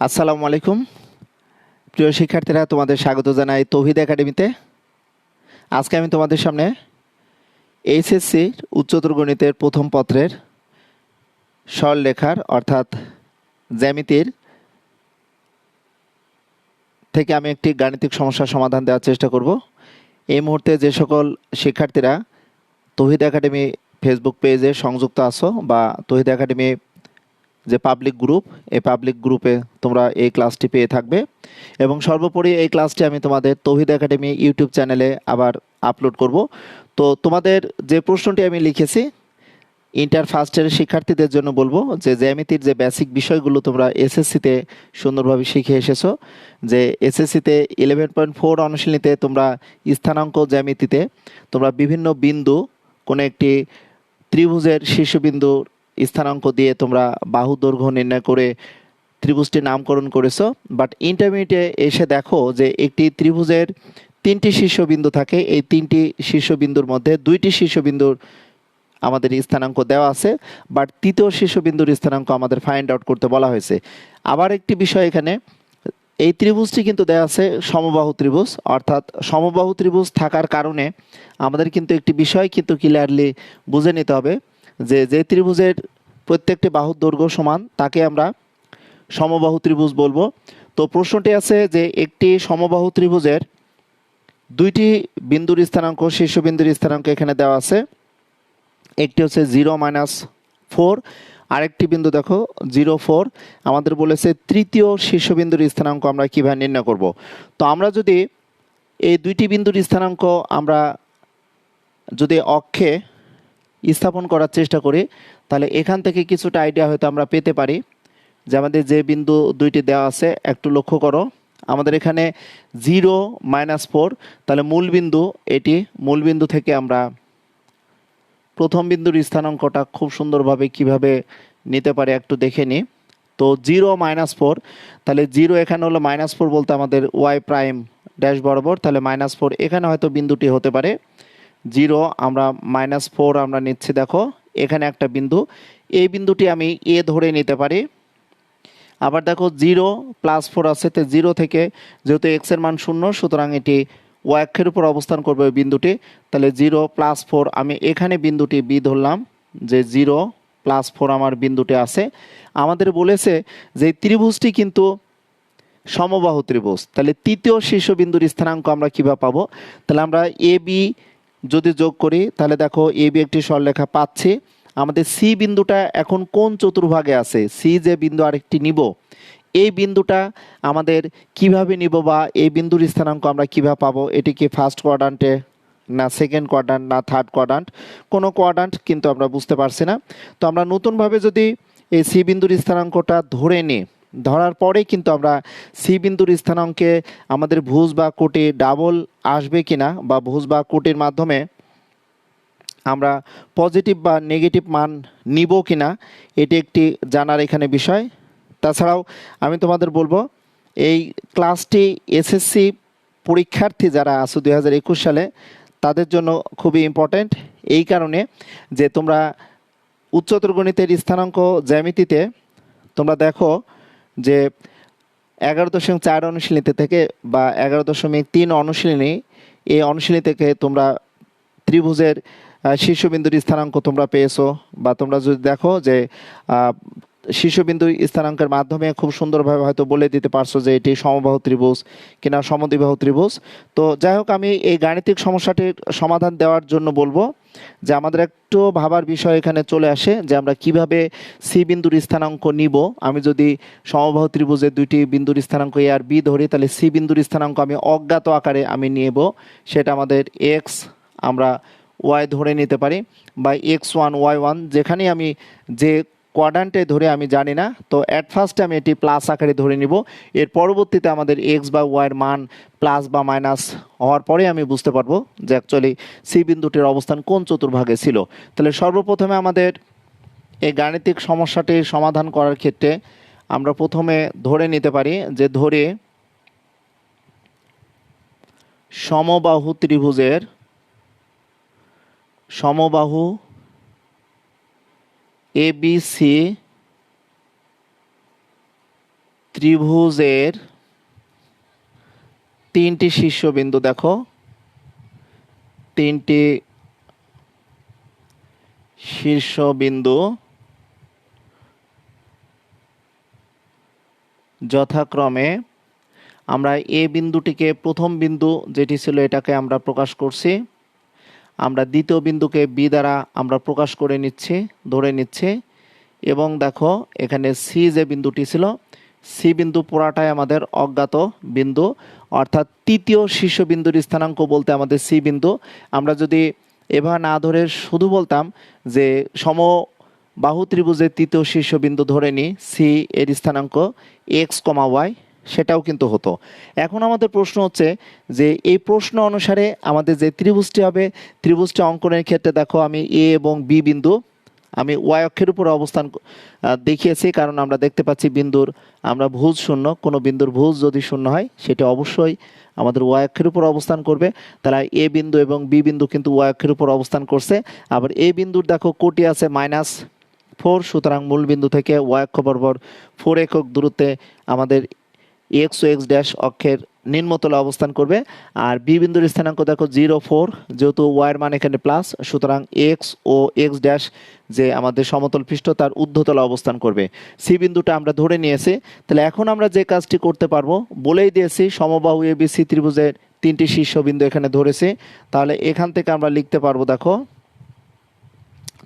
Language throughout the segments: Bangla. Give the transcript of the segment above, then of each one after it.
আসসালামু আলাইকুম প্রিয় শিক্ষার্থীরা, তোমাদের স্বাগত জানাই তৌহিদ একাডেমিতে। আজকে আমি তোমাদের সামনে এইচএসসি উচ্চতর গণিতের প্রথম পত্রের সরলরেখার অর্থাৎ জ্যামিতির থেকে আমি একটি গাণিতিক সমস্যার সমাধান দেওয়ার চেষ্টা করব। এই মুহূর্তে যে সকল শিক্ষার্থীরা তৌহিদ একাডেমি ফেসবুক পেজে সংযুক্ত আছো বা তৌহিদ একাডেমি যে পাবলিক গ্রুপ, এই পাবলিক গ্রুপে তোমরা এই ক্লাসটি পেয়ে থাকবে এবং সর্বোপরি এই ক্লাসটি আমি তোমাদের তৌহিদ একাডেমি ইউটিউব চ্যানেলে আবার আপলোড করব। তো তোমাদের যে প্রশ্নটি আমি লিখেছি ইন্টার ফার্স্টের শিক্ষার্থীদের জন্য বলবো যে জ্যামিতির যে বেসিক বিষয়গুলো তোমরা এসএসসিতে সুন্দরভাবে শিখে এসেছো, যে এসএসসিতে 11.4 অনুশীলনীতে তোমরা স্থানাঙ্ক জ্যামিতিতে তোমরা বিভিন্ন বিন্দু কোনো একটি ত্রিভুজের শীর্ষবিন্দুর স্থানাঙ্ক দিয়ে তোমরা বাহু দৈর্ঘ্য নির্ণয় করে ত্রিভুজটির নামকরণ করেছো। বাট ইন্টারমিডিয়েটে এসে দেখো যে একটি ত্রিভুজের 3টি শীর্ষবিন্দু থাকে, এই 3টি শীর্ষবিন্দুর মধ্যে 2টি শীর্ষবিন্দুর আমাদের স্থানাঙ্ক দেওয়া আছে, বাট তৃতীয় শীর্ষবিন্দুর স্থানাঙ্ক আমাদের ফাইন্ড আউট করতে বলা হয়েছে। আবার একটি বিষয় এখানে, এই ত্রিভুজটি কিন্তু দেওয়া আছে সমবাহু ত্রিভুজ, অর্থাৎ সমবাহু ত্রিভুজ থাকার কারণে আমাদের কিন্তু একটি বিষয় কিন্তু ক্লিয়ারলি বুঝে নিতে হবে যে যে ত্রিভুজের প্রত্যেকটি বাহুর দৈর্ঘ্য সমান তাকে আমরা সমবাহু ত্রিভুজ বলবো। তো প্রশ্নটি আছে যে একটি সমবাহু ত্রিভুজের 2টি বিন্দুর স্থানাঙ্ক, শীর্ষবিন্দুর স্থানাঙ্ক এখানে দেওয়া আছে। একটি হচ্ছে 0-4, আরেকটি বিন্দু দেখো 0-4। আমাদের বলেছে তৃতীয় শীর্ষবিন্দুর স্থানাঙ্ক আমরা কীভাবে নির্ণয় করব। তো আমরা যদি এই 2টি বিন্দুর স্থানাঙ্ক আমরা যদি অক্ষে স্থাপন করার চেষ্টা করি তাহলে এখান থেকে কিছুটা আইডিয়া হয়তো আমরা পেতে পারি যে আমাদের যে বিন্দু 2টি দেওয়া আছে। একটু লক্ষ্য করো, আমাদের এখানে 0-4, তাহলে মূল বিন্দু এটি, মূল বিন্দু থেকে আমরা প্রথম বিন্দুর স্থানাঙ্কটা খুব সুন্দরভাবে কিভাবে নিতে পারে একটু দেখে নিই। তো 0-4, তাহলে 0 এখানে হলো -4 বলতে আমাদের ওয়াই প্রাইম ড্যাশ বরাবর, তাহলে -4 এখানে হয়তো বিন্দুটি হতে পারে। 0 আমরা -4 আমরা নিচ্ছি, দেখো এখানে একটা বিন্দু, এই বিন্দুটি আমি এ ধরে নিতে পারি। আবার দেখো 0+4 আছে, তো 0 থেকে যেহেতু এক্স এর মান 0, সুতরাং এটি ওয়াই অক্ষের উপর অবস্থান করবে ওই বিন্দুটি, তাহলে 0+4 আমি এখানে বিন্দুটি বি ধরলাম যে 0+4 আমার বিন্দুটি আছে। আমাদের বলেছে যে ত্রিভুজটি কিন্তু সমবাহু ত্রিভুজ, তাহলে তৃতীয় শীর্ষবিন্দুর স্থানাঙ্ক আমরা কীভাবে পাবো? তাহলে আমরা এ বি যদি যোগ করি তাহলে দেখো এ বি একটি সরলরেখা পাচ্ছি। আমাদের সি বিন্দুটা এখন কোন চতুর্ভাগে আছে? সি যে বিন্দু আরেকটি নিব, এই বিন্দুটা আমাদের কিভাবে নিব বা এই বিন্দুর স্থানাঙ্ক আমরা কিভাবে পাবো? এটি কি ফার্স্ট কোয়াড্রান্টে, না সেকেন্ড কোয়াড্রান্ট, না থার্ড কোয়াড্রান্ট? কোনো কোয়াড্রান্ট কিন্তু আমরা বুঝতে পারছি না। তো আমরা নতুনভাবে যদি এই সি বিন্দুর স্থানাঙ্কটা ধরে নিই, ধরার পরে কিন্তু আমরা সি বিন্দুর স্থানাঙ্কে আমাদের ভুজ বা কোটি ডাবল আসবে কিনা বা ভুজ বা কোটির মাধ্যমে আমরা পজিটিভ বা নেগেটিভ মান নিব কিনা, এটি একটি জানার এখানে বিষয়। তাছাড়াও আমি তোমাদের বলবো এই ক্লাসটি এসএসসি পরীক্ষার্থী যারা আছো 2021 সালে তাদের জন্য খুবই ইম্পর্ট্যান্ট, এই কারণে যে তোমরা উচ্চতর গণিতের স্থানাঙ্ক জ্যামিতিতে তোমরা দেখো যে 11.4 অনুশীলনীতে থেকে বা 11.3 অনুশীলনী, এই অনুশীলনী থেকে তোমরা ত্রিভুজের শীর্ষবিন্দুর স্থানাঙ্ক তোমরা পেয়েছো, বা তোমরা যদি দেখো যে শীর্ষবিন্দু স্থানাঙ্কের মাধ্যমে খুব সুন্দরভাবে হয়তো বলে দিতে পারছো যে এটি সমবাহু ত্রিভুজ কিনা সমদ্বিবাহু ত্রিভুজ। তো যাই হোক, আমি এই গাণিতিক সমস্যাটির সমাধান দেওয়ার জন্য বলবো যে আমাদের একটু ভাবার বিষয় এখানে চলে আসে যে আমরা কিভাবে সি বিন্দুর স্থানাঙ্ক নিব। আমি যদি সমবাহু ত্রিভুজের 2টি বিন্দুর স্থানাঙ্ক এ আর বি ধরি, তাহলে সি বিন্দুর স্থানাঙ্ক আমি অজ্ঞাত আকারে আমি নেব, সেটা আমাদের এক্স আমরা ওয়াই ধরে নিতে পারি বা x1 y1, যেখানেই আমি যে কোয়াড্রান্টে ধরে আমি জানি না, তো অ্যাট ফার্স্টে আমি এটি প্লাস আকারে ধরে নিব। এর পরবর্তীতে আমাদের এক্স বা ওয়াইয়ের মান প্লাস বা মাইনাস হওয়ার পরে আমি বুঝতে পারবো যে অ্যাকচুয়ালি সি বিন্দুটির অবস্থান কোন চতুর্ভাগে ছিল। তাহলে সর্বপ্রথমে আমাদের এই গাণিতিক সমস্যাটির সমাধান করার ক্ষেত্রে আমরা প্রথমে ধরে নিতে পারি যে ধরে সমবাহু ত্রিভুজের সমবাহু এ বি সি ত্রিভুজের তিনটি শীর্ষবিন্দু দেখো, তিনটি শীর্ষবিন্দু যথাক্রমে আমরা এ বিন্দুটিকে প্রথম বিন্দু যেটি ছিল এটাকে আমরা প্রকাশ করছি, আমরা দ্বিতীয় বিন্দুকে বি দ্বারা আমরা প্রকাশ করে নিচ্ছি, ধরে নিচ্ছি, এবং দেখো এখানে সি যে বিন্দুটি ছিল সি বিন্দু পুরাটাই আমাদের অজ্ঞাত বিন্দু, অর্থাৎ তৃতীয় শীর্ষবিন্দুর স্থানাঙ্ক বলতে আমাদের সি বিন্দু। আমরা যদি এভাবে না ধরে শুধু বলতাম যে সমবাহু ত্রিভুজের তৃতীয় শীর্ষবিন্দু ধরে নিই সি এর স্থানাঙ্ক এক্স কমা ওয়াই, সেটাও কিন্তু হতো। এখন আমাদের প্রশ্ন হচ্ছে যে এই প্রশ্ন অনুসারে আমাদের যে ত্রিভুজটি হবে, ত্রিভুজটি অঙ্কনের ক্ষেত্রে দেখো আমি এ এবং বি বিন্দু আমি ওয়াই অক্ষের উপর অবস্থান দেখিয়েছি, কারণ আমরা দেখতে পাচ্ছি বিন্দুর আমরা ভুজ শূন্য, কোনো বিন্দুর ভুজ যদি শূন্য হয় সেটা অবশ্যই আমাদের ওয়াই অক্ষের উপর অবস্থান করবে। তাহলে এ বিন্দু এবং বি বিন্দু কিন্তু ওয়াই অক্ষের উপর অবস্থান করছে। আবার এ বিন্দুর দেখো কোটি আছে -4, সুতরাং মূল বিন্দু থেকে ওয়াই অক্ষ বরাবর 4 একক দূরত্বে আমাদের এক্স ও এক্স ড্যাশ অক্ষের নিম্নতলে অবস্থান করবে। আর বি বিন্দুর স্থানাঙ্ক দেখো 0,4, যেহেতু ওয়াইয়ের মান এখানে প্লাস, সুতরাং এক্স ও এক্স ড্যাশ যে আমাদের সমতল পৃষ্ঠ তার ঊর্ধ্বতলে অবস্থান করবে। সি বিন্দুটা আমরা ধরে নিয়েছি। তাহলে এখন আমরা যে কাজটি করতে পারবো, বলেই দিয়েছি সমবাহু এবিসি ত্রিভুজের তিনটি শীর্ষবিন্দু এখানে ধরেছি, তাহলে এখান থেকে আমরা লিখতে পারবো দেখো,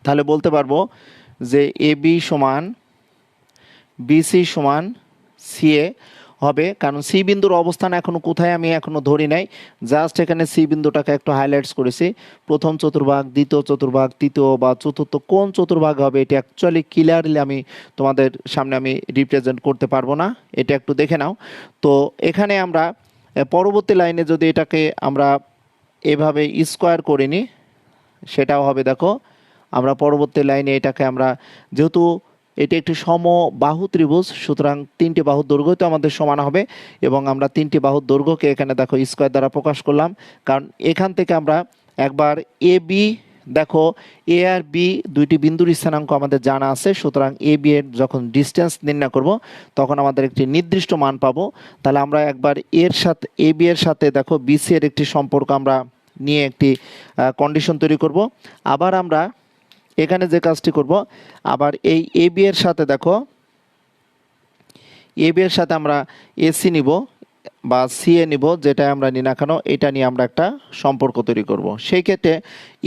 তাহলে বলতে পারবো যে এবি সমান বিসি সমান সিএ হবে, কারণ সি বিন্দুর অবস্থান এখনো কোথায় আমি এখনো ধরি নাই, জাস্ট এখানে সি বিন্দুটাকে একটু হাইলাইটস করেছি। প্রথম চতুর্ভাগ, দ্বিতীয় চতুর্ভাগ, তৃতীয় বা চতুর্থ কোন চতুর্ভাগ হবে এটি অ্যাকচুয়ালি ক্লিয়ারলি আমি তোমাদের সামনে আমি রিপ্রেজেন্ট করতে পারবো না, এটা একটু দেখে নাও। তো এখানে আমরা পরবর্তী লাইনে যদি এটাকে আমরা এভাবে স্কোয়ার করে নিই সেটাও হবে দেখো, আমরা পরবর্তী লাইনে এটাকে আমরা যেহেতু এটি একটি সমবাহু ত্রিভুজ, সুতরাং তিনটি বাহুর দৈর্ঘ্য তো আমাদের সমান হবে, এবং আমরা তিনটি বাহুর দৈর্ঘ্যকে এখানে দেখো স্কোয়ার দ্বারা প্রকাশ করলাম। কারণ এখান থেকে আমরা একবার এ বি দেখো, এ আর বি দুইটি বিন্দুর স্থানাঙ্ক আমাদের জানা আছে, সুতরাং এ বি এর যখন ডিস্টেন্স নির্ণয় করব তখন আমাদের একটি নির্দিষ্ট মান পাবো। তাহলে আমরা একবার এর সাথে এ বি এর সাথে দেখো বিসি এর একটি সম্পর্ক আমরা নিয়ে একটি কন্ডিশন তৈরি করব। আবার আমরা এখানে যে কাজটি করব, আবার এই এ বি এর সাথে দেখো, এ বি এর সাথে আমরা এসি নিব বা সিএ নিব, যেটা আমরা নিই না কেন এটা নিয়ে আমরা একটা সম্পর্ক তৈরি করব। সেই ক্ষেত্রে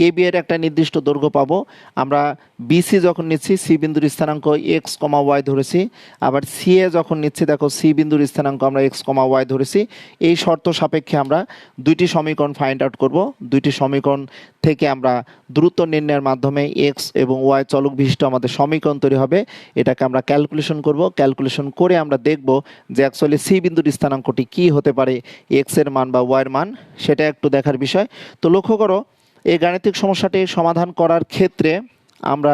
এ বি এর একটা নির্দিষ্ট দৈর্ঘ্য পাবো। আমরা বিসি যখন নিচ্ছি সি বিন্দুর স্থানাঙ্ক এক্স কমা ওয়াই ধরেছি, আবার সিএ যখন নিচ্ছি দেখো সি বিন্দুর স্থানাঙ্ক আমরা এক্স কমা ওয়াই ধরেছি। এই শর্ত সাপেক্ষে আমরা দুইটি সমীকরণ ফাইন্ড আউট করব। দুইটি সমীকরণ থেকে আমরা দূরত্ব নির্ণয়ের মাধ্যমে এক্স এবং ওয়াই চলক বিশিষ্ট আমাদের সমীকরণ তৈরি হবে। এটাকে আমরা ক্যালকুলেশন করব, ক্যালকুলেশন করে আমরা দেখব যে অ্যাকচুয়ালি সি বিন্দুর স্থানাঙ্কটি কী হতে পারে, এক্স এর মান বা ওয়াইয়ের মান, সেটা একটু দেখার বিষয়। তো লক্ষ্য করো এই গাণিতিক সমস্যাটি সমাধান করার ক্ষেত্রে আমরা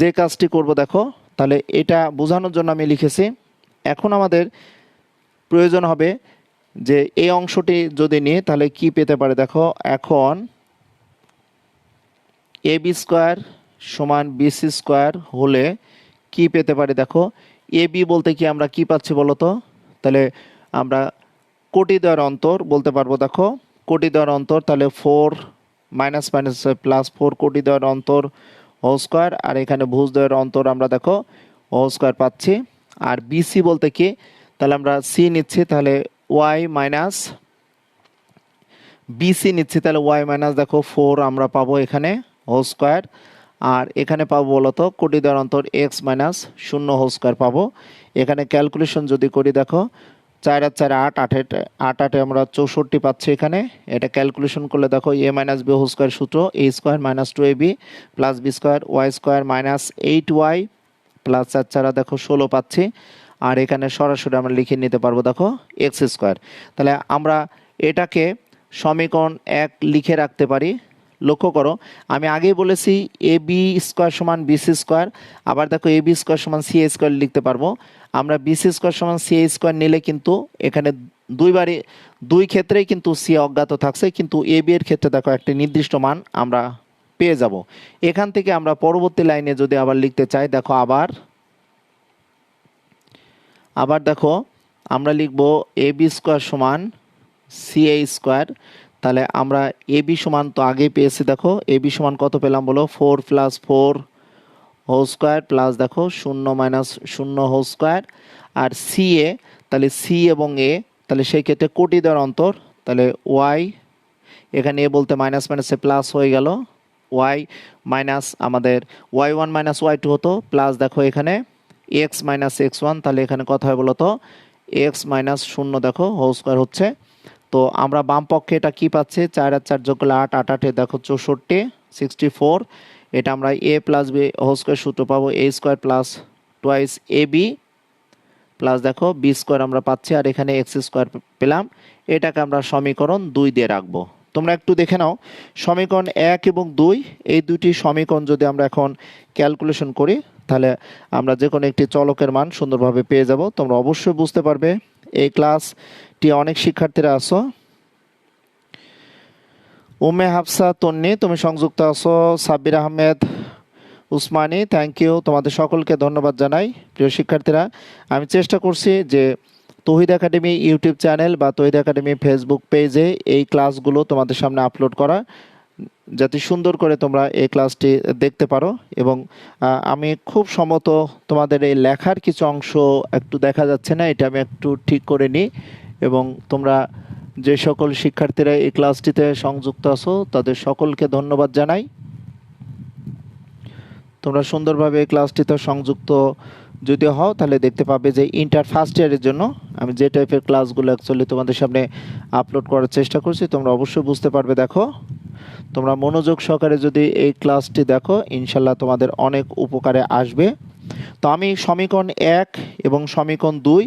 যে কাজটি করব দেখো, তাহলে এটা বোঝানোর জন্য আমি লিখেছি। এখন আমাদের প্রয়োজন হবে যে এই অংশটি যদি নিই তাহলে কি পেতে পারে দেখো, এখন এ বি স্কোয়ার সমান বিসি স্কোয়ার হলে কি পেতে পারি দেখো, এ বি বলতে কি আমরা কি পাচ্ছি বলো তো, তাহলে আমরা কোটি দ্বয়ের অন্তর বলতে পারবো দেখো, কোটি দ্বয়ের অন্তর, তাহলে 4 মাইনাস মাইনাস +4 কোটি দ্বয়ের অন্তর হোল স্কোয়ার, আর এখানে ভুজ দ্বয়ের অন্তর আমরা দেখো হোল স্কোয়ার পাচ্ছি। আর বিসি বলতে কি, তাহলে আমরা সি নিচ্ছি, তাহলে ওয়াই মাইনাস বিসি নিচ্ছি, তাহলে ওয়াই মাইনাস দেখো 4 আমরা পাবো এখানে হোল স্কোয়ার, আর এখানে পাবো বলতো কোটি দ্বয়ের অন্তর এক্স মাইনাস 0 হোল স্কোয়ার পাবো। এখানে ক্যালকুলেশন যদি করি দেখো 4 আর 4 8, 8 আমরা 64 পাচ্ছি এখানে। এটা ক্যালকুলেশন করলে দেখো a minus b whole square সূত্র a square minus 2ab plus b square y square minus 8y plus 4 4 দেখো 16 পাচ্ছি। আর এখানে সরাসরি আমরা লিখে নিতে পারবো দেখো এক্স স্কোয়ার। তাহলে আমরা এটাকে সমীকরণ 1 লিখে রাখতে পারি। লক্ষ্য করো আমি আগেই বলেছি এ বি স্কোয়ার সমান বিসি স্কোয়ার, আবার দেখো এ বি স্কোয়ার সমান সি এ স্কোয়ার লিখতে পারবো। আমরা বিসি স্কোয়ার সমান সি এ স্কোয়ার নিলে কিন্তু এখানে দুই ক্ষেত্রেই কিন্তু সি অজ্ঞাত থাকছে, কিন্তু এ বি এর ক্ষেত্রে দেখো একটা নির্দিষ্ট মান আমরা পেয়ে যাব। এখান থেকে আমরা পরবর্তী লাইনে যদি আবার লিখতে চাই দেখো, আবার দেখো আমরা লিখব এ বি স্কোয়ার সমান সি এ স্কোয়ার। তাহলে আমরা এ বি সমান তো আগেই পেয়েছি, দেখো এ বি সমান কত পেলাম বলো, 4+4 হোল স্কোয়ার প্লাস দেখো 0 - 0 হোল স্কোয়ার। আর সি এ, তাহলে সি এবং এ, তাহলে সেই ক্ষেত্রে কোটি দেওয়ার অন্তর, তাহলে ওয়াই, এখানে এ বলতে মাইনাস মাইনাসে প্লাস হয়ে গেল, ওয়াই মাইনাস আমাদের y1 - y2 হতো, প্লাস দেখো এখানে x - x1, তাহলে এখানে কত হয় বলো তো, x - 0 দেখো হোল স্কোয়ার হচ্ছে। তো আমরা বাম পক্ষে এটা কি পাচ্ছি, 4 আর 4 যোগ করলে 8, 8 8 দেখো 64, 64। এটা আমরা a plus B whole square সূত্র পাবো, a square plus twice A B plus দেখো বি স্কোয়ার আমরা পাচ্ছি, আর এখানে এক্স স্কোয়ার পেলাম। এটাকে আমরা সমীকরণ 2 দিয়ে রাখবো। তোমরা একটু দেখে নাও, সমীকরণ 1 এবং 2, এই দুটি সমীকরণ যদি আমরা এখন ক্যালকুলেশন করি, তাহলে আমরা যে কোনো একটি চলকের মান সুন্দরভাবে পেয়ে যাব। তোমরা অবশ্যই বুঝতে পারবে। এই ক্লাসটি অনেক শিক্ষার্থীরা আছো। উম্মে হাফসা তন্নি তুমি সংযুক্ত আছো, সাব্বির আহমেদ উসমানী, থ্যাংক ইউ, তোমাদের সকলকে ধন্যবাদ জানাই। প্রিয় শিক্ষার্থীরা, আমি চেষ্টা করছি যে তৌহিদ একাডেমি ইউটিউব চ্যানেল বা তৌহিদ একাডেমি ফেসবুক পেজে এই ক্লাসগুলো তোমাদের সামনে আপলোড করা, যাতে সুন্দর করে তোমরা এই ক্লাসটি দেখতে পারো। এবং আমি খুব সম্ভবত তোমাদের এই লেখার কিছু অংশ একটু দেখা যাচ্ছে না, এটা আমি একটু ঠিক করে নিই। এবং তোমরা যে সকল শিক্ষার্থীরা এই ক্লাসটিতে সংযুক্ত আছো তাদের সকলকে ধন্যবাদ জানাই। তোমরা সুন্দরভাবে এই ক্লাসটিতে সংযুক্ত যদি হও, তাহলে দেখতে পাবে যে ইন্টার ফার্স্ট ইয়ারের জন্য আমি যে টাইপের ক্লাসগুলো অ্যাকচুয়ালি তোমাদের সামনে আপলোড করার চেষ্টা করছি, তোমরা অবশ্যই বুঝতে পারবে। দেখো, তোমরা মনোযোগ সহকারে যদি এই ক্লাসটি দেখো, ইনশাল্লাহ তোমাদের অনেক উপকারে আসবে। তো আমি সমীকরণ 1 এবং সমীকরণ 2,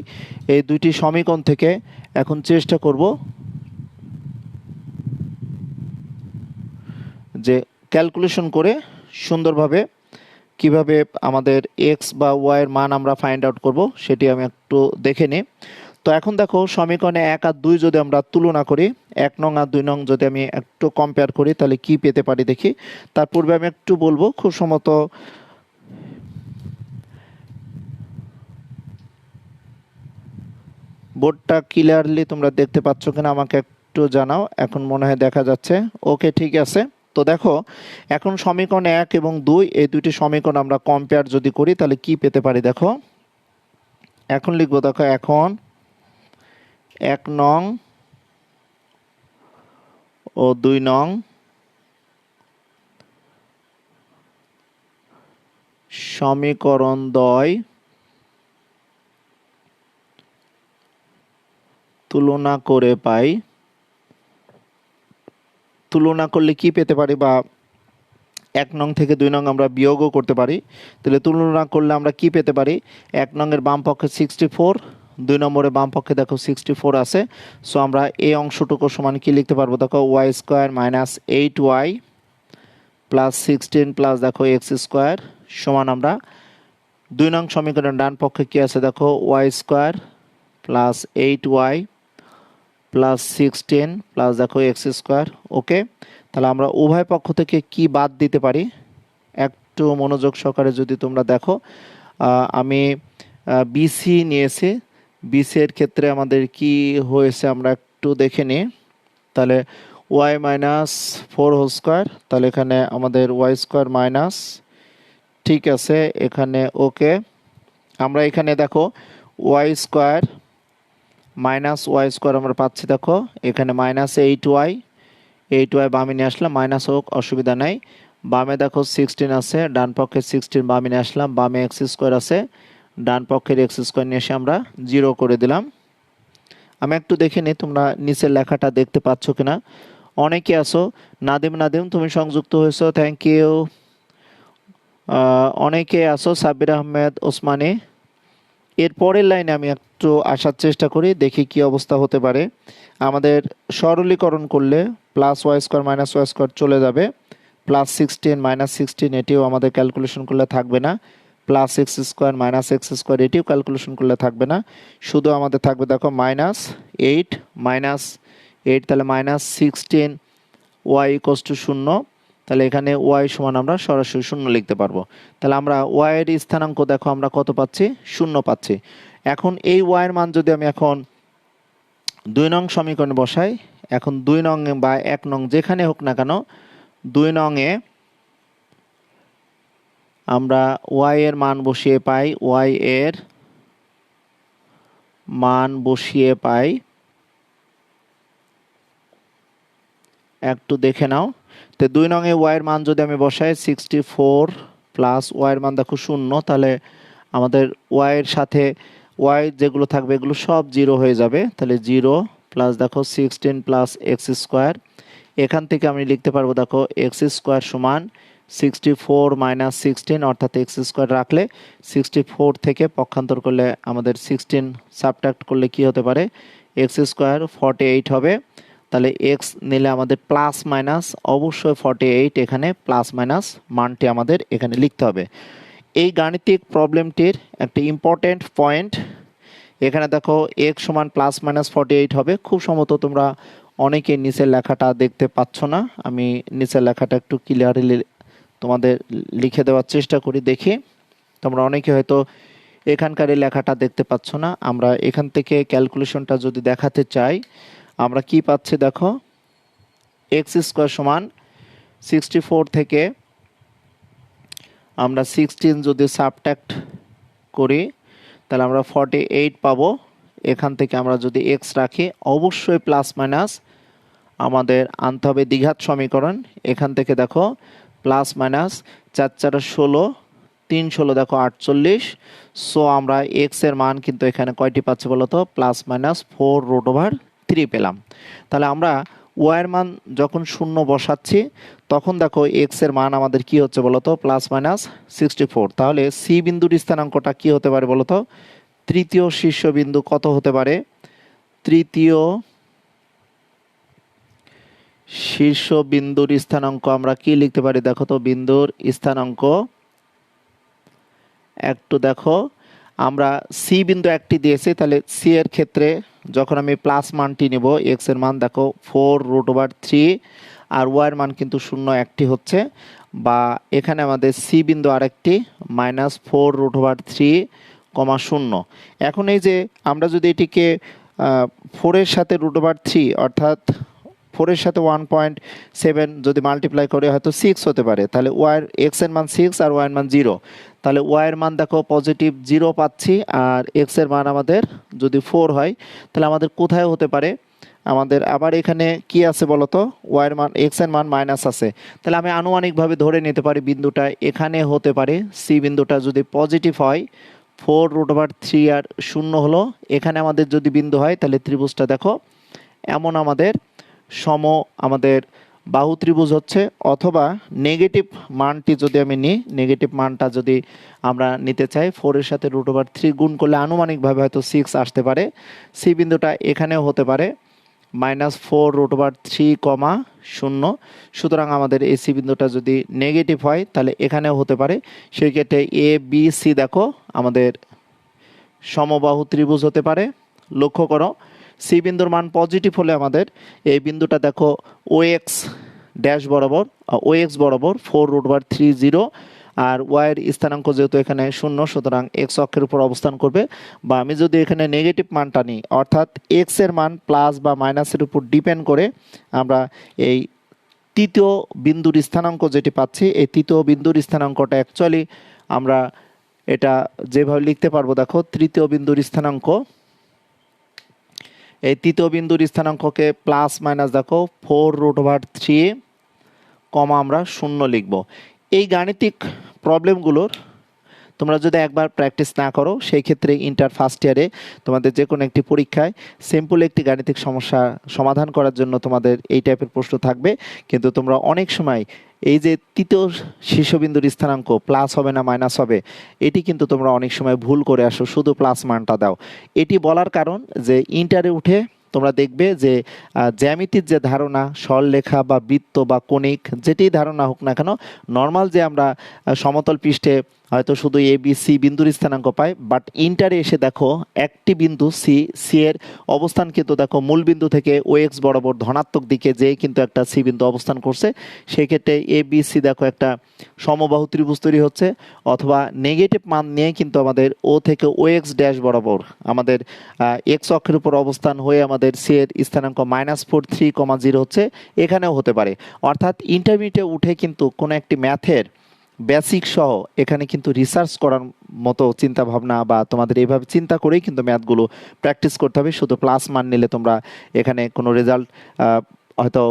এই দুইটি সমীকরণ থেকে এখন চেষ্টা করব যে ক্যালকুলেশন করে সুন্দরভাবে কিভাবে আমাদের এক্স বা ওয়াইয়ের মান আমরা ফাইন্ড আউট করব, সেটি আমি একটু দেখে নিই। তো এখন দেখো, সমীকরণে 1 আর 2 যদি আমরা তুলনা করি, 1 নং আর 2 নং যদি আমি একটু কম্পেয়ার করি, তাহলে কি পেতে পারি দেখি। তার পূর্বে আমি একটু বলবো, খুব সম্ভবত বোর্ডটা ক্লিয়ারলি তোমরা দেখতে পাচ্ছ কিনা আমাকে একটু জানাও। এখন মনে হয় দেখা যাচ্ছে, ওকে ঠিক আছে। তো দেখো, এখন সমীকরণ 1 এবং 2, এই দুইটি সমীকরণ আমরা কম্পেয়ার যদি করি, তাহলে কি পেতে পারি দেখো। এখন লিখবো, দেখো এখন 1 নং ও 2 নং সমীকরণ দ্বয় তুলনা করে পাই। তুলনা করলে কি পেতে পারি, বা 1 নং থেকে 2 নং আমরা বিয়োগও করতে পারি। তাহলে তুলনা করলে আমরা কি পেতে পারি, 1 নংয়ের বাম পক্ষে 64, 2 নম্বরে বাম পক্ষে দেখো 64 আছে। সো আমরা এই অংশটুকু সমান কি লিখতে পারবো, দেখো Y square minus 8y plus 16 plus দেখো এক্স স্কোয়ার সমান, আমরা 2 নং সমীকরণের ডান পক্ষে কি আছে দেখো, Y square plus 8y plus 16 plus দেখো এক্স স্কোয়ার। ওকে, তাহলে আমরা উভয় পক্ষ থেকে কি বাদ দিতে পারি, একটু মনোযোগ সহকারে যদি তোমরা দেখো। আমি বিসি নিয়েছি, বিসি এর ক্ষেত্রে আমাদের কি হয়েছে আমরা একটু দেখে নিই। তাহলে ওয়াই মাইনাস 4 হোল স্কোয়ার, তাহলে এখানে আমাদের ওয়াই স্কোয়ার মাইনাস, ঠিক আছে এখানে ওকে। আমরা এখানে দেখো Y square minus y square আমরা পাচ্ছি, দেখো এখানে মাইনাস 8y, 8y বামে নিয়ে আসলাম, মাইনাস হোক অসুবিধা নাই। বামে দেখো 16 আছে, ডান পক্ষে 16 বামে নিয়ে আসলাম, বামে এক্স স্কোয়ার আছে, ডান পক্ষের এক্স স্কোয়ার নিয়ে এসে আমরা 0 করে দিলাম। আমি একটু দেখে নিই তোমরা নিচের লেখাটা দেখতে পাচ্ছ কিনা। অনেকে আছো, নাদিম তুমি সংযুক্ত হয়েছো, থ্যাংক ইউ। অনেকে আছো, সাব্বির আহমেদ ওসমানী। এর পরের লাইনে আমি একটু আসার চেষ্টা করি, দেখি কি অবস্থা হতে পারে। আমাদের সরলীকরণ করলে plus y square minus y square চলে যাবে, প্লাস 16 মাইনাস 16 এটিও আমাদের ক্যালকুলেশন করলে থাকবে না, plus x square minus x square এটিও ক্যালকুলেশন করলে থাকবে না, শুধু আমাদের থাকবে দেখো মাইনাস 8 মাইনাস 8, তাহলে মাইনাস 16 ওয়াই ইকোয়াস টু 0। তাহলে এখানে ওয়াই সমান আমরা সরাসরি 0 লিখতে পারবো। তাহলে আমরা ওয়াই এর স্থানাঙ্ক দেখো আমরা কত পাচ্ছি, 0 পাচ্ছি। এখন এই ওয়াইয়ের মান যদি আমি এখন 2 নং সমীকরণে বসাই, এখন 2 নং বা 1 নং যেখানে হোক না কেন, 2 নং এ আমরা ওয়াই এর মান বসিয়ে পাই, ওয়াই এর মান বসিয়ে পাই, একটু দেখে নাও। তো 2 নং এ ওয়াই এর মান যদি আমি বসাই 64 প্লাস ওয়াই এর মান দেখো 0, তাহলে আমাদের ওয়াই এর সাথে ওয়াই যেগুলো থাকবে এগুলো সব 0 হয়ে যাবে। তাহলে 0 প্লাস দেখো 16 প্লাস এক্স স্কোয়ার, এখান থেকে আমি লিখতে পারবো দেখো এক্স স্কোয়ার সমান 64 মাইনাস 16, অর্থাৎ এক্স স্কোয়ার রাখলে 64 থেকে পক্ষান্তর করলে আমাদের 16 সাবট্রাক্ট করলে কি হতে পারে, এক্স স্কোয়ার 48 হবে। তাহলে এক্স নিলে আমাদের প্লাস মাইনাস অবশ্যই 48, এখানে প্লাস মাইনাস মানটি আমাদের এখানে লিখতে হবে। এই গাণিতিক প্রবলেমটির একটা ইম্পর্টেন্ট পয়েন্ট, এখানে দেখো এক্স সমান প্লাস মাইনাস 48 হবে। খুব সম্ভবত তোমরা অনেকে নিচের লেখাটা দেখতে পাচ্ছ না, আমি নিচের লেখাটা একটু ক্লিয়ারলি তোমাদের লিখে দেওয়ার চেষ্টা করি, দেখি তোমরা অনেকে হয়তো এখানকার এই লেখাটা দেখতে পাচ্ছ না। আমরা এখান থেকে ক্যালকুলেশনটা যদি দেখাতে চাই, আমরা কি পাচ্ছি দেখো, এক্স স্কোয়ার সমান 64 থেকে আমরা 16 যদি সাবট্রাক্ট করি তাহলে আমরা 48 পাবো। এখান থেকে আমরা যদি এক্স রাখি অবশ্যই প্লাস মাইনাস আমাদের আনতে হবে দ্বিঘাত সমীকরণ। এখান থেকে দেখো প্লাস মাইনাস 4 4 16, 3 16 দেখো 48। সো আমরা এক্স এর মান কিন্তু এখানে কয়টি পাচ্ছি বলো তো, প্লাস মাইনাস 4√3 পেলাম। তাহলে আমরা ওয়াই এর মান যখন 0 বসাচ্ছি তখন দেখো এক্স এর মান আমাদের কি হচ্ছে বলো তো, প্লাস মাইনাস 64। তাহলে সি বিন্দুর স্থানাঙ্কটা কি হতে পারে বলো তো, তৃতীয় শীর্ষবিন্দু কত হতে পারে, তৃতীয় শীর্ষবিন্দুর স্থানাঙ্ক আমরা কি লিখতে পারি দেখো তো, বিন্দুর স্থানাঙ্ক একটু দেখো, আমরা সি বিন্দু একটি দিয়েছি, তাহলে সি এর ক্ষেত্রে যখন আমি প্লাস মানটি নেব, এক্স এর মান দেখো 4√3 আর ওয়াই এর মান কিন্তু 0 একটি হচ্ছে, বা এখানে আমাদের সি বিন্দু আরেকটি -4√3, 0। এখন এই যে আমরা যদি এটিকে 4 এর সাথে √3 অর্থাৎ 4 এর সাথে 1.7 যদি মাল্টিপ্লাই করে হয়তো 6 হতে পারে, তাহলে ওয়াই এর এক্স এর মান 6 আর ওয়াই এর মান 0, তাহলে ওয়াই এর মান দেখো পজিটিভ 0 পাচ্ছি, আর এক্স এর মান আমাদের যদি 4 হয় তাহলে আমাদের কোথায় হতে পারে, আমাদের আবার এখানে কি আছে বলতো, ওয়াই এর মান এক্স এর মান মাইনাস আছে। তাহলে আমি আনুমানিকভাবে ধরে নিতে পারি বিন্দুটা এখানে হতে পারে, সি বিন্দুটা যদি পজিটিভ হয় 4√3 আর 0 হলো, এখানে আমাদের যদি বিন্দু হয় তাহলে ত্রিভুজটা দেখো এমন আমাদের আমাদের বাহু ত্রিভুজ হচ্ছে। অথবা নেগেটিভ মানটি যদি আমি নিই, নেগেটিভ মানটা যদি আমরা নিতে চাই 4 এর সাথে √3 গুণ করলে আনুমানিকভাবে হয়তো 6 আসতে পারে। সি বিন্দুটা এখানেও হতে পারে -4√3, 0। সুতরাং আমাদের এই সি বিন্দুটা যদি নেগেটিভ হয় তাহলে এখানেও হতে পারে। সেই ক্ষেত্রে এ বি সি দেখো আমাদের সমবাহু ত্রিভুজ হতে পারে। লক্ষ্য করো সি বিন্দুর মান পজিটিভ হলে আমাদের এই বিন্দুটা দেখো ও এক্স ড্যাশ বরাবর, ও এক্স বরাবর 4√30, আর ওয়াইয়ের স্থানাঙ্ক যেহেতু এখানে 0 সুতরাং এক্স অক্ষের উপর অবস্থান করবে। বা আমি যদি এখানে নেগেটিভ মানটা নিই অর্থাৎ এক্স এর মান প্লাস বা মাইনাসের উপর ডিপেন্ড করে আমরা এই তৃতীয় বিন্দুর স্থানাঙ্ক যেটি পাচ্ছি, এই তৃতীয় বিন্দুর স্থানাঙ্কটা অ্যাকচুয়ালি আমরা এটা যেভাবে লিখতে পারবো দেখো, তৃতীয় বিন্দুর স্থানাঙ্ক, এই তৃতীয় বিন্দুর স্থানাঙ্ককে প্লাস মাইনাস দেখো 4√3, আমরা 0 লিখব। এই গাণিতিক প্রবলেমগুলোর তোমরা যদি একবার প্র্যাকটিস না করো সেই ক্ষেত্রে ইন্টার ফার্স্ট ইয়ারে তোমাদের যে কোনো একটি পরীক্ষায় সিম্পল একটি গাণিতিক সমস্যা সমাধান করার জন্য তোমাদের এই টাইপের প্রশ্ন থাকবে, কিন্তু তোমরা অনেক সময় এই যে তৃতীয় শীর্ষবিন্দুর স্থানাঙ্ক প্লাস হবে না মাইনাস হবে, এটি কিন্তু তোমরা অনেক সময় ভুল করে আসো, শুধু প্লাস মানটা দাও। এটি বলার কারণ যে ইন্টারে উঠে তোমরা দেখবে যে জ্যামিতির যে ধারণা, সরলরেখা বা বৃত্ত বা কণিক যেটি ধারণা হোক না কেন, নর্মাল যে আমরা সমতল পৃষ্ঠে হয়তো শুধু এ বি সি বিন্দুর স্থানাঙ্ক পায়, বাট ইন্টারে এসে দেখো একটি বিন্দু সি, সি এর অবস্থান কিন্তু দেখো মূল বিন্দু থেকে ও এক্স বরাবর ধনাত্মক দিকে যেয়ে কিন্তু একটা সি বিন্দু অবস্থান করছে। সেই ক্ষেত্রে এ বি সি দেখো একটা সমবাহু ত্রিভুজ তৈরি হচ্ছে, অথবা নেগেটিভ মান নিয়ে কিন্তু আমাদের ও থেকে ও এক্স ড্যাশ বরাবর আমাদের এক্স অক্ষের উপর অবস্থান হয়ে আমাদের সি এর স্থানাঙ্ক -43,0 হচ্ছে, এখানেও হতে পারে। অর্থাৎ ইন্টারমিডিয়েটে উঠে কিন্তু কোনো একটি ম্যাথের বেসিক সহ এখানে কিন্তু রিসার্চ করার মতো চিন্তা ভাবনা বা তোমাদের এইভাবে চিন্তা করেই কিন্তু ম্যাথগুলো প্র্যাকটিস করতে হবে। শুধু প্লাস মান নিলে তোমরা এখানে কোনো রেজাল্ট হয়তো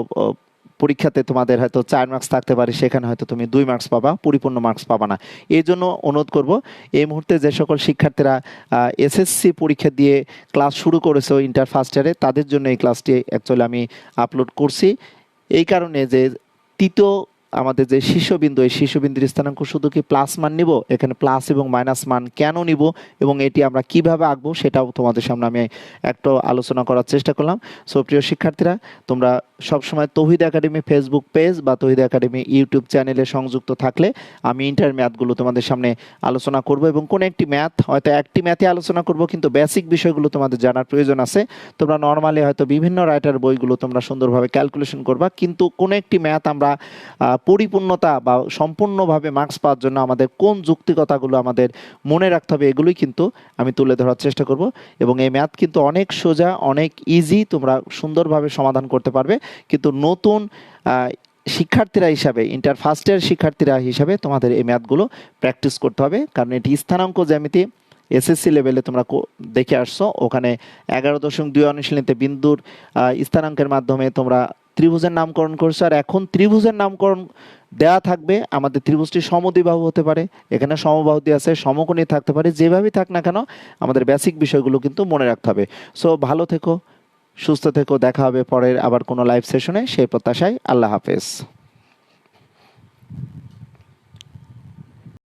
পরীক্ষাতে তোমাদের হয়তো 4 মার্কস থাকতে পারে, সেখানে হয়তো তুমি 2 মার্কস পাবা, পরিপূর্ণ মার্কস পাবা না। এই জন্য অনুরোধ করব, এই মুহূর্তে যে সকল শিক্ষার্থীরা এসএসসি পরীক্ষা দিয়ে ক্লাস শুরু করেছে ইন্টার ফার্স্ট ইয়ারে, তাদের জন্য এই ক্লাসটি অ্যাকচুয়ালি আমি আপলোড করছি এই কারণে যে তৃতীয় আমাদের যে শীর্ষবিন্দু, এই শীর্ষবিন্দুর স্থানাঙ্ক শুধু কি প্লাস মান নিব, এখানে প্লাস এবং মাইনাস মান কেন নিব এবং এটি আমরা কিভাবে আঁকবো সেটাও তোমাদের সামনে আমি একটু আলোচনা করার চেষ্টা করলাম। সো প্রিয় শিক্ষার্থীরা, তোমরা সবসময় তৌহিদ একাডেমি ফেসবুক পেজ বা তৌহিদ একাডেমি ইউটিউব চ্যানেলে সংযুক্ত থাকলে আমি ইন্টার ম্যাথগুলো তোমাদের সামনে আলোচনা করব, এবং কোনো একটি ম্যাথ হয়তো একটি ম্যাথে আলোচনা করব, কিন্তু বেসিক বিষয়গুলো তোমাদের জানার প্রয়োজন আছে। তোমরা নর্মালি হয়তো বিভিন্ন রাইটার বইগুলো তোমরা সুন্দরভাবে ক্যালকুলেশন করবা, কিন্তু কোনো একটি ম্যাথ আমরা পরিপূর্ণতা বা সম্পূর্ণভাবে মার্কস পাওয়ার জন্য আমাদের কোন যুক্তিকতাগুলো আমাদের মনে রাখতে হবে, এগুলোই কিন্তু আমি তুলে ধরার চেষ্টা করব। এবং এই ম্যাথ কিন্তু অনেক সোজা, অনেক ইজি, তোমরা সুন্দরভাবে সমাধান করতে পারবে। কিন্তু নতুন শিক্ষার্থীরা হিসাবে, ইন্টার ফার্স্ট ইয়ার শিক্ষার্থীরা হিসাবে তোমাদের এই ম্যাথগুলো প্র্যাকটিস করতে হবে, কারণ এটি স্থানাঙ্ক জ্যামিতি এসএসসি লেভেলে তোমরা দেখে আসছো। ওখানে 11.2 অনুশীলনীতে বিন্দুর স্থানাঙ্কের মাধ্যমে তোমরা ত্রিভুজের নামকরণ করছো, আর এখন ত্রিভুজের নামকরণ দেয়া থাকবে। আমাদের ত্রিভুজটি সমদ্বিবাহু হতে পারে, এখানে সমবাহু দিয়ে আছে, সমকোণী থাকতে পারে, যেভাবেই থাক না কেন আমাদের বেসিক বিষয়গুলো কিন্তু মনে রাখতে হবে। সো ভালো থেকো, সুস্থ থেকো, দেখা হবে পরের আবার কোনো লাইভ সেশনে, সেই প্রত্যাশায় আল্লাহ হাফেজ।